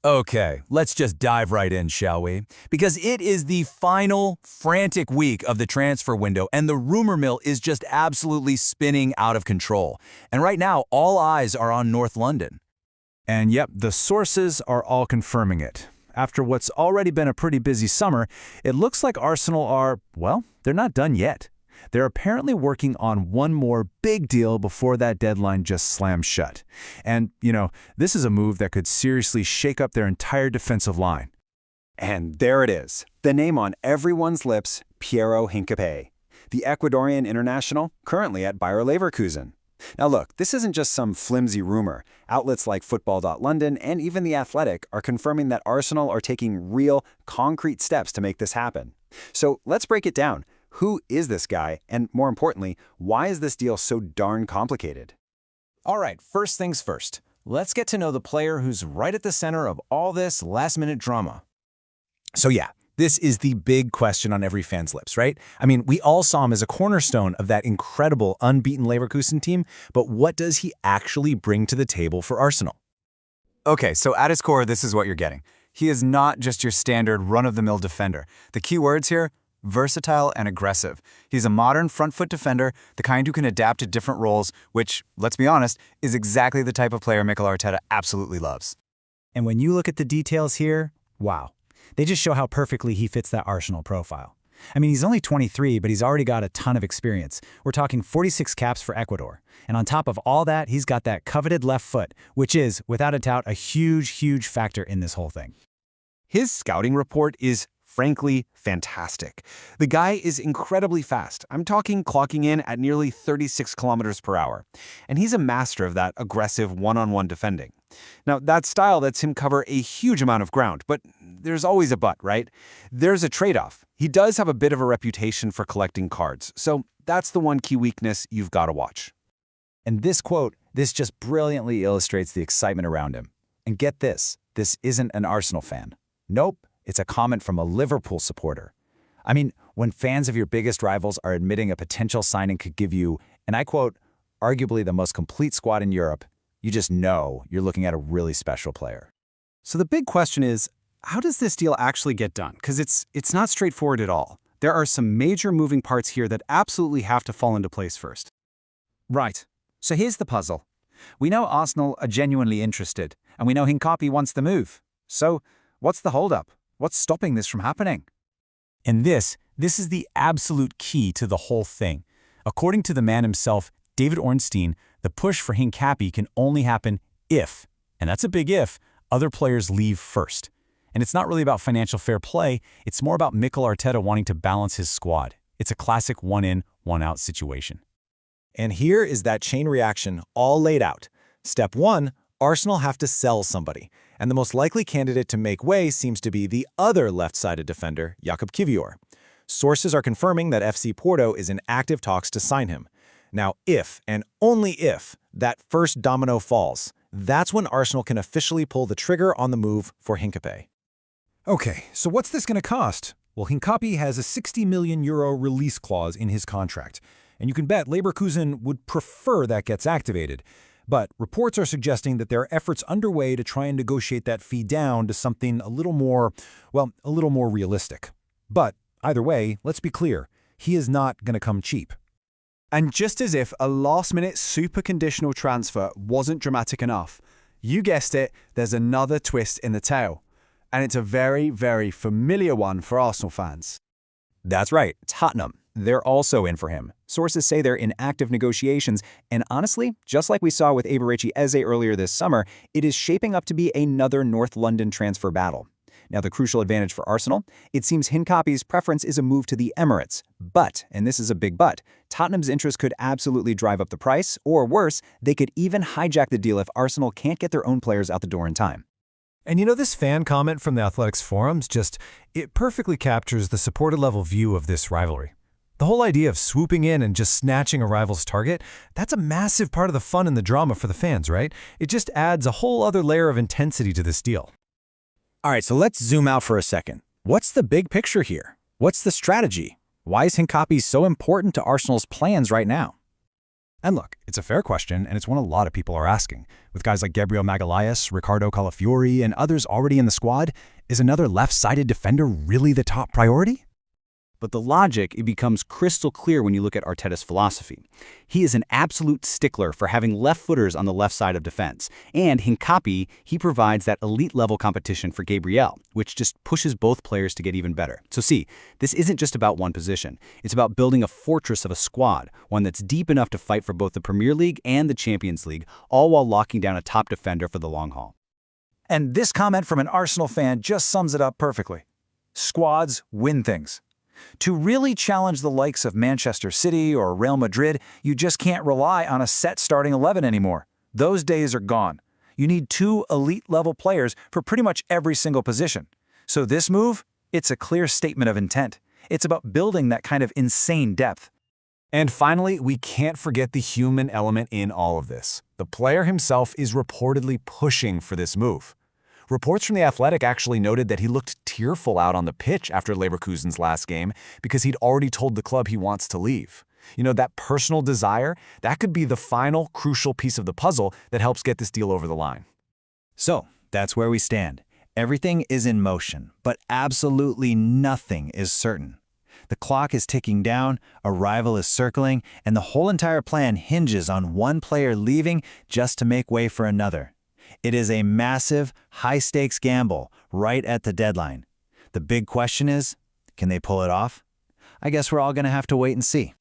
Okay, let's just dive right in, shall we? Because it is the final frantic week of the transfer window, and the rumor mill is just absolutely spinning out of control. And right now, all eyes are on North London. And yep, the sources are all confirming it. After what's already been a pretty busy summer, it looks like Arsenal are, well, they're not done yet. They're apparently working on one more big deal before that deadline just slams shut. And, this is a move that could seriously shake up their entire defensive line. And there it is, the name on everyone's lips, Piero Hincapie, the Ecuadorian international currently at Bayer Leverkusen. Now look, this isn't just some flimsy rumor. Outlets like football.london and even The Athletic are confirming that Arsenal are taking real, concrete steps to make this happen. So let's break it down. Who is this guy? And more importantly, why is this deal so darn complicated? All right, first things first. Let's get to know the player who's right at the center of all this last-minute drama. So yeah, this is the big question on every fan's lips, right? I mean, we all saw him as a cornerstone of that incredible unbeaten Leverkusen team, but what does he actually bring to the table for Arsenal? Okay, so at his core, this is what you're getting. He is not just your standard run-of-the-mill defender. The key words here: versatile and aggressive. He's a modern front-foot defender, the kind who can adapt to different roles, which, let's be honest, is exactly the type of player Mikel Arteta absolutely loves. And when you look at the details here, wow. They just show how perfectly he fits that Arsenal profile. I mean, he's only 23, but he's already got a ton of experience. We're talking 46 caps for Ecuador. And on top of all that, he's got that coveted left foot, which is, without a doubt, a huge factor in this whole thing. His scouting report is frankly fantastic. The guy is incredibly fast. I'm talking clocking in at nearly 36 kilometers per hour. And he's a master of that aggressive one-on-one defending. Now, that style lets him cover a huge amount of ground, but there's always a but, right? There's a trade-off. He does have a bit of a reputation for collecting cards, so that's the one key weakness you've got to watch. And this quote, this just brilliantly illustrates the excitement around him. And get this isn't an Arsenal fan. Nope. It's a comment from a Liverpool supporter. I mean, when fans of your biggest rivals are admitting a potential signing could give you, and I quote, arguably the most complete squad in Europe, you just know you're looking at a really special player. So the big question is, how does this deal actually get done? Because it's not straightforward at all. There are some major moving parts here that absolutely have to fall into place first. Right. So here's the puzzle. We know Arsenal are genuinely interested, and we know Hincapie wants the move. So what's the holdup? What's stopping this from happening? And this is the absolute key to the whole thing. According to the man himself, David Ornstein, the push for Hincapie can only happen if, and that's a big if, other players leave first. And it's not really about financial fair play, it's more about Mikel Arteta wanting to balance his squad. It's a classic one-in, one-out situation. And here is that chain reaction all laid out. Step 1, Arsenal have to sell somebody. And the most likely candidate to make way seems to be the other left-sided defender, Kiwior. Sources are confirming that FC Porto is in active talks to sign him. Now, if, and only if, that first domino falls, that's when Arsenal can officially pull the trigger on the move for Hincapie. Okay, so what's this going to cost? Well, Hincapie has a €60 million release clause in his contract, and you can bet Leverkusen would prefer that gets activated. But reports are suggesting that there are efforts underway to try and negotiate that fee down to something a little more realistic. But either way, let's be clear, he is not going to come cheap. And just as if a last-minute super conditional transfer wasn't dramatic enough, you guessed it, there's another twist in the tale. And it's a very familiar one for Arsenal fans. That's right, Tottenham. They're also in for him. Sources say they're in active negotiations, and honestly, just like we saw with Eberechi Eze earlier this summer, it is shaping up to be another North London transfer battle. Now, the crucial advantage for Arsenal, it seems Hincapie's preference is a move to the Emirates. But, and this is a big but, Tottenham's interest could absolutely drive up the price, or worse, they could even hijack the deal if Arsenal can't get their own players out the door in time. And this fan comment from the Athletics forums it perfectly captures the supported level view of this rivalry. The whole idea of swooping in and just snatching a rival's target, that's a massive part of the fun and the drama for the fans, right? It just adds a whole other layer of intensity to this deal. All right, so let's zoom out for a second. What's the big picture here? What's the strategy? Why is Hincapie so important to Arsenal's plans right now? And look, it's a fair question, and it's one a lot of people are asking. With guys like Gabriel Magalhaes, Ricardo Calafiori, and others already in the squad, is another left-sided defender really the top priority? But the logic, it becomes crystal clear when you look at Arteta's philosophy. He is an absolute stickler for having left-footers on the left side of defense. And Hincapie, he provides that elite-level competition for Gabriel, which just pushes both players to get even better. So see, this isn't just about one position. It's about building a fortress of a squad, one that's deep enough to fight for both the Premier League and the Champions League, all while locking down a top defender for the long haul. And this comment from an Arsenal fan just sums it up perfectly. Squads win things. To really challenge the likes of Manchester City or Real Madrid, you just can't rely on a set starting 11 anymore. Those days are gone. You need 2 elite-level players for pretty much every single position. So this move, it's a clear statement of intent. It's about building that kind of insane depth. And finally, we can't forget the human element in all of this. The player himself is reportedly pushing for this move. Reports from The Athletic actually noted that he looked tearful out on the pitch after Leverkusen's last game because he'd already told the club he wants to leave. You know, that personal desire, that could be the final crucial piece of the puzzle that helps get this deal over the line. So, that's where we stand. Everything is in motion, but absolutely nothing is certain. The clock is ticking down, a rival is circling, and the whole entire plan hinges on one player leaving just to make way for another. It is a massive, high-stakes gamble right at the deadline. The big question is, can they pull it off? I guess we're all going to have to wait and see.